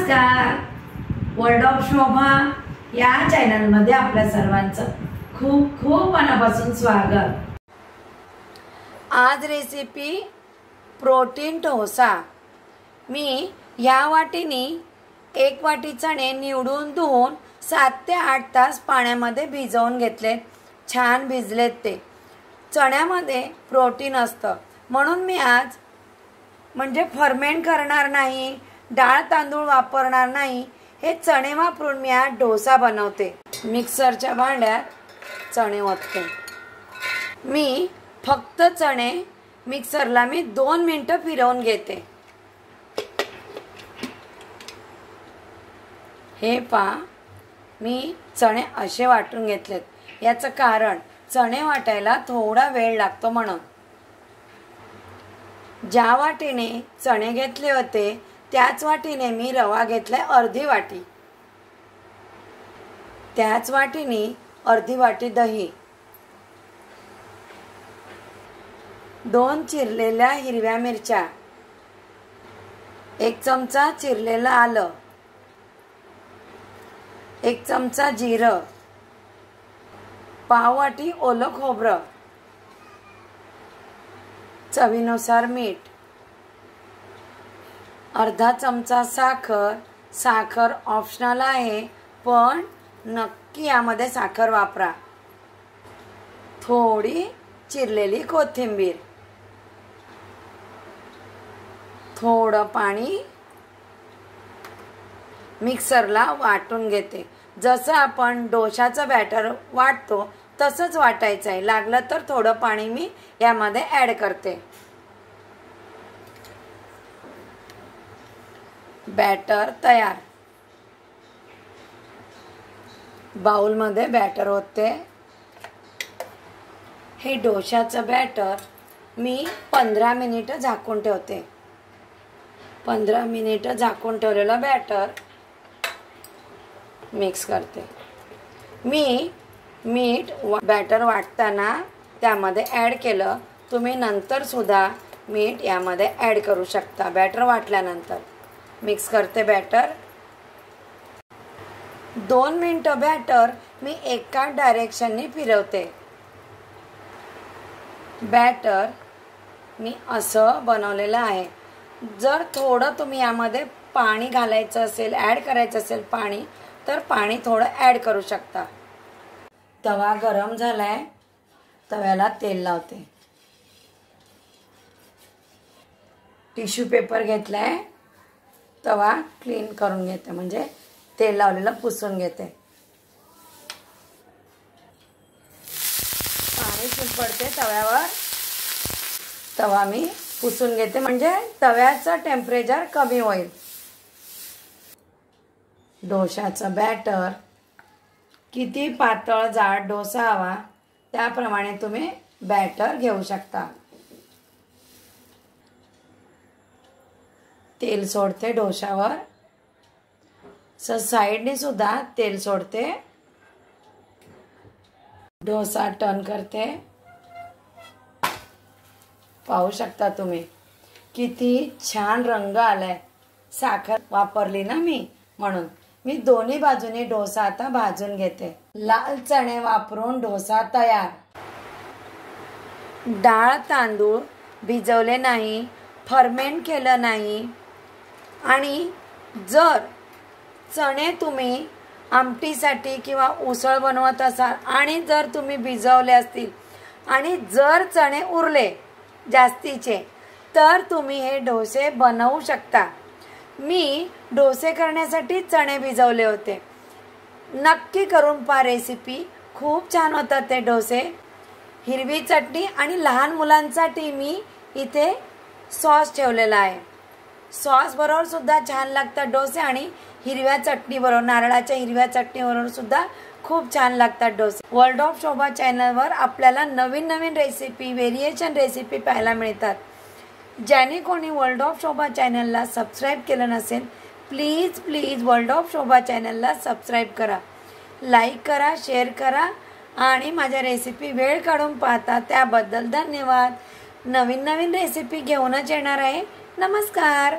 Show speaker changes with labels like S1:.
S1: नमस्कार. World of शोभा या चॅनलमध्ये आपल्या सर्वांचं खूप खूप मनापासून स्वागत. आज रेसिपी प्रोटीन डोसा. मी या वाटीने 1 वाटी चणे निवडून धुवून 7 ते 8 तास पाण्यामध्ये भिजवून घेतले. छान भिजलेत ते. चण्यामध्ये प्रोटीन असतं म्हणून मी आज म्हणजे फर्मेंट करणार नाही, डाळ तांदूळ वापरणार नाही. हे चणे वापरून मी आज डोसा बनवते. मिक्सरच्या भांड्यात चणे ओतते. मी फक्त चणे मिक्सरला 2 मिनिटं फिरवून घेते. हे पहा, मी चणे असे वाटून घेतलेत. याचं कारण चणे वाटायला थोडा वेळ लागतो म्हणून. ज्या वाटीने चणे घेतले होते त्याच वाटीने मी रवा घेतलाय अर्धी वाटी. त्याच वाटीने अर्धी वाटी दही, 2 चिरलेल्या हिरव्या मिरच्या, 1 चमचा चिरलेलं आलं, 1 चमचा जिरं, पाव वाटी ओलं खोबरं, चवीनुसार मीठ, अर्धा चमचा साखर. साखर ऑप्शनल आहे पण नक्की यामध्ये साखर वापरा. थोडी चिरलेली कोथिंबीर, थोडं पाणी. मिक्सरला वाटून घेते. जसं आपण डोशाचं बॅटर वाटतो तसंच वाटायचं आहे. लागलं तर थोडं पाणी मी यामध्ये ॲड करते. बॅटर तयार. बाउलमध्ये बॅटर होते. हे डोशाचं बॅटर मी 15 मिनिटं झाकून ठेवते. 15 मिनिटं झाकून ठेवलेलं बॅटर मिक्स करते. मी मीठ बॅटर वाटताना त्यामध्ये ॲड केलं. तुम्ही नंतर सुद्धा मीठ यामध्ये ॲड करू शकता बॅटर वाटल्यानंतर. मिक्स करते बॅटर. 2 मिनिटं बॅटर मी एका डायरेक्शनने फिरवते. बॅटर मी असं बनवलेलं आहे. जर थोडं तुम्ही यामध्ये पाणी घालायचं असेल, ॲड करायचं असेल पाणी, तर पाणी थोडं ॲड करू शकता. तवा गरम झालाय. तव्याला तेल लावते. टिश्यू पेपर घेतलाय. तवा क्लीन करून घेते म्हणजे तेल लावलेलं पुसून घेते. पाणी शिंपडते तव्यावर. तवा मी पुसून घेते म्हणजे तव्याचं टेम्परेचर कमी होईल. डोशाचं बॅटर किती पातळ जाड डोसा हवा त्याप्रमाणे तुम्ही बॅटर घेऊ शकता. तेल सोडते डोशावर. साईडने सुद्धा तेल सोडते. डोसा टर्न करते. पाहू शकता तुम्ही किती छान रंग आलाय. साखर वापरली ना मी म्हणून. मी दोन्ही बाजूने डोसा आता भाजून घेते. लाल चणे वापरून डोसा तयार. डाळ तांदूळ भिजवले नाही, फर्मेंट केलं नाही. आणि जर चणे तुम्ही आमटीसाठी किंवा उसळ बनवत असाल आणि जर तुम्ही भिजवले असतील आणि जर चणे उरले जास्तीचे तर तुम्ही हे डोसे बनवू शकता. मी डोसे करण्यासाठी चणे भिजवले होते. नक्की करून पहा रेसिपी. खूप छान होतात ते डोसे. हिरवी चटणी आणि लहान मुलांसाठी मी इथे सॉस ठेवलेला आहे. सॉस बरोबर सुद्धा छान लागतात डोसे आणि हिरव्या चटणी बरोबर, नारळाच्या हिरव्या चटणी बरोबर सुद्धा खूप छान लागतात डोसे. वर्ल्ड ऑफ शोभा चॅनलवर आपल्याला नवीन नवीन रेसिपी, व्हेरिएशन रेसिपी पाहायला मिळतात. ज्याने कोणी वर्ल्ड ऑफ शोभा चॅनलला सबस्क्राईब केलं नसेल प्लीज प्लीज वर्ल्ड ऑफ शोभा चॅनलला सबस्क्राईब करा, लाईक करा, शेअर करा आणि माझ्या रेसिपी वेळ काढून पाहता त्याबद्दल धन्यवाद. नवीन नवीन रेसिपी घेऊनच येणार आहे. नमस्कार.